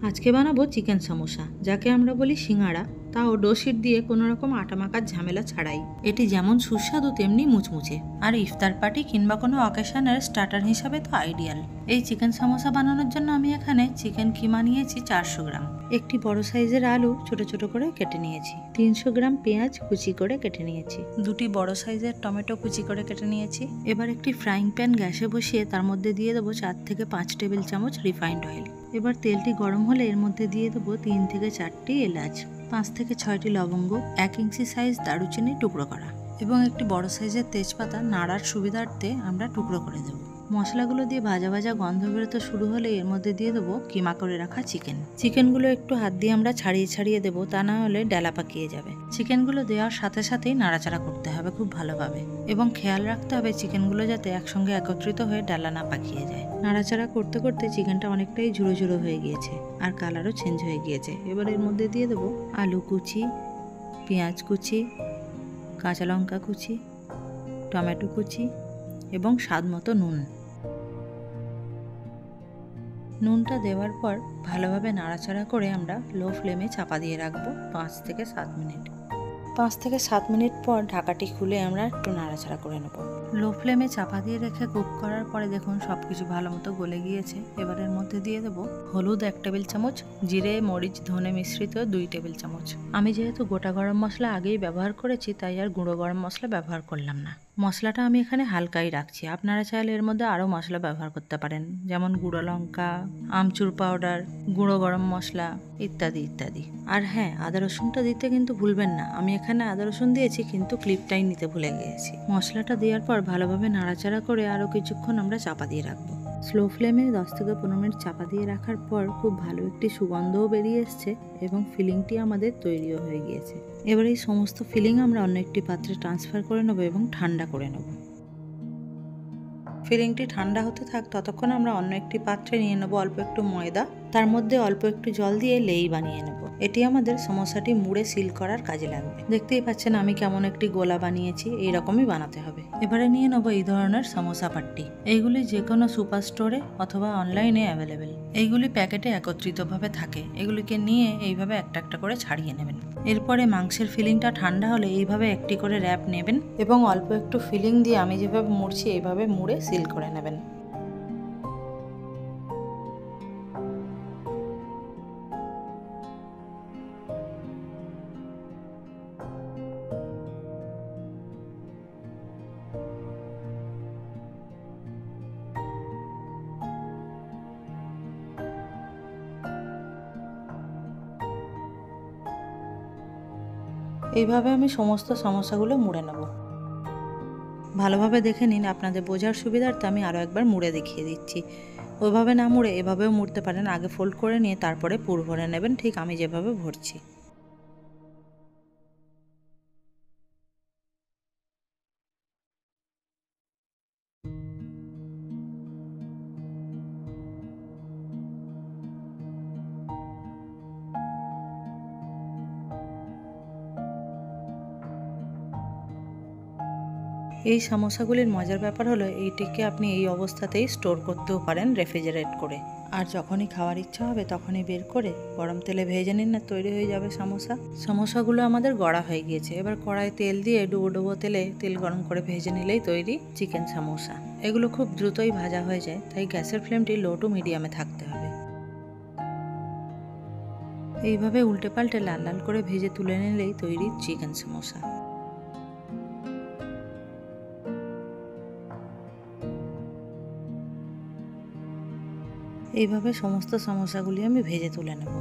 আজকে বানাবো চিকেন সমোসা, যাকে আমরা বলি সিঙ্গাড়া, তাও ডোশিট দিয়ে কোনো রকম আটা মাখার ঝামেলা ছাড়াই। এটি যেমন সুস্বাদু তেমনি মুচমুচে, আর ইফতার পার্টি কিংবা কোনো অকেশনের স্টার্টার হিসাবে তো আইডিয়াল। এই চিকেন সমোসা বানানোর জন্য আমি এখানে চিকেন কিমা নিয়েছি 400 গ্রাম, একটি বড় সাইজের আলু ছোট ছোট করে কেটে নিয়েছি, 300 গ্রাম পেঁয়াজ কুচি করে কেটে নিয়েছি, দুটি বড় সাইজের টমেটো কুচি করে কেটে নিয়েছি। এবার একটি ফ্রাইং প্যান গ্যাসে বসিয়ে তার মধ্যে দিয়ে দেবো 4 থেকে 5 টেবিল চামচ রিফাইন্ড অয়েল। এবার তেলটি গরম হলে এর মধ্যে দিয়ে দেবো 3 থেকে 4টি এলাচ, 5 থেকে 6টি লবঙ্গ, 1 ইঞ্চি সাইজ দারুচিনি টুকরো করা এবং একটি বড় সাইজের তেজপাতা নাড়ার সুবিধার্থে আমরা টুকরো করে দেবো। মশলাগুলো দিয়ে ভাজা ভাজা গন্ধ বেরোতে শুরু হলে এর মধ্যে দিয়ে দেবো কিমা করে রাখা চিকেনগুলো একটু হাত দিয়ে আমরা ছাড়িয়ে ছাড়িয়ে দেবো, তা না হলে ডালা পাকিয়ে যাবে। চিকেনগুলো দেওয়ার সাথে সাথেই নাড়াচাড়া করতে হবে খুব ভালোভাবে, এবং খেয়াল রাখতে হবে চিকেনগুলো যাতে একসঙ্গে একত্রিত হয়ে ডালা না পাকিয়ে যায়। নাড়াচাড়া করতে করতে চিকেনটা অনেকটাই ঝুড়ো ঝুড়ো হয়ে গিয়েছে আর কালারও চেঞ্জ হয়ে গিয়েছে। এবার এর মধ্যে দিয়ে দেবো আলু কুচি, পেঁয়াজ কুচি, কাঁচা লঙ্কা কুচি, টমেটো কুচি এবং স্বাদ মতো নুনটা দেওয়ার পর ভালোভাবে নাড়াচাড়া করে আমরা লো ফ্লেমে চাপা দিয়ে রাখবো 5 থেকে 7 মিনিট। 5 থেকে 7 মিনিট পর ঢাকাটি খুলে আমরা একটু নাড়াচাড়া করে নেব। লো ফ্লেমে চাপা দিয়ে রেখে কুক করার পরে দেখুন সবকিছু ভালো মতো গলে গিয়েছে। এবার এর মধ্যে দিয়ে দেবো হলুদ 1 টেবিল চামচ, জিরে মরিচ ধনে মিশ্রিত 2 টেবিল চামচ। আমি যেহেতু গোটা গরম মশলা আগেই ব্যবহার করেছি তাই আর গুঁড়ো গরম মশলা ব্যবহার করলাম না। মশলাটা আমি এখানে হালকাই রাখছি, আপনারা চাইলে এর মধ্যে আরও মশলা ব্যবহার করতে পারেন, যেমন গুঁড়ো লঙ্কা, আমচুর পাউডার, গুঁড়ো গরম মশলা ইত্যাদি ইত্যাদি। আর হ্যাঁ, আদা রসুনটা দিতে কিন্তু ভুলবেন না। আমি এখানে আদা রসুন দিয়েছি কিন্তু ক্লিপটাই নিতে ভুলে গিয়েছি। মশলাটা দেওয়ার পর ভালোভাবে নাড়াচাড়া করে আরও কিছুক্ষণ আমরা চাপা দিয়ে রাখবো। স্লো ফ্লেমে 10 থেকে 15 মিনিট চাপা দিয়ে রাখার পর খুব ভালো একটি সুগন্ধও বেরিয়ে এসছে এবং ফিলিংটি আমাদের তৈরিও হয়ে গিয়েছে। এবার এই সমস্ত ফিলিং আমরা অন্য একটি পাত্রে ট্রান্সফার করে নেবো এবং ঠান্ডা করে নেব। ফিলিংটি ঠান্ডা হতে থাক ততক্ষণ আমরা অন্য একটি পাত্রে নিয়ে নেবো অল্প একটু ময়দা, তার মধ্যে অল্প একটু জল দিয়ে লেই বানিয়ে নেব। এটি আমাদের সমোসাটি মুড়ে সিল করার কাজে লাগবে। দেখতেই পাচ্ছেন আমি কেমন একটি গোলা বানিয়েছি, এইরকমই বানাতে হবে। এবারে নিয়ে নেবো এই ধরনের সমোসা পাট্টি। এইগুলি যে কোনো সুপার স্টোরে অথবা অনলাইনে অ্যাভেলেবেল। এইগুলি প্যাকেটে একত্রিতভাবে থাকে। এগুলিকে নিয়ে এইভাবে একটা একটা করে ছাড়িয়ে নেবেন। এরপরে মাংসের ফিলিংটা ঠান্ডা হলে এইভাবে একটি করে র্যাপ নেবেন এবং অল্প একটু ফিলিং দিয়ে আমি যেভাবে মুড়ছি এইভাবে মুড়ে সিল করে নেবেন। এইভাবে আমি সমস্ত সমস্যাগুলো মুড়ে নেব। ভালোভাবে দেখে নিন, আপনাদের বোঝার সুবিধার্থে আমি আরও একবার মুড়ে দেখিয়ে দিচ্ছি। ওইভাবে না মুড়ে এভাবেও মুড়তে পারেন। আগে ফোল্ড করে নিয়ে তারপরে পুর ভরে নেবেন, ঠিক আমি যেভাবে ভরছি। এই সমোসাগুলির মজার ব্যাপার হলো এইটিকে আপনি এই অবস্থাতেই স্টোর করতেও পারেন রেফ্রিজারেট করে, আর যখনই খাওয়ার ইচ্ছা হবে তখনই বের করে গরম তেলে ভেজে নিন, না তৈরি হয়ে যাবে সমোসাগুলো আমাদের গড়া হয়ে গিয়েছে। এবার কড়াই তেল দিয়ে ডুবো ডুবো তেলে তেল গরম করে ভেজে নিলেই তৈরি চিকেন সমোসা। এগুলো খুব দ্রুতই ভাজা হয়ে যায়, তাই গ্যাসের ফ্লেমটি লো টু মিডিয়ামে থাকতে হবে। এইভাবে উল্টে পাল্টে লাল লাল করে ভেজে তুলে নিলেই তৈরি চিকেন সমোসা। এইভাবে সমস্ত সমস্যাগুলি আমি ভেজে তুলে নেব।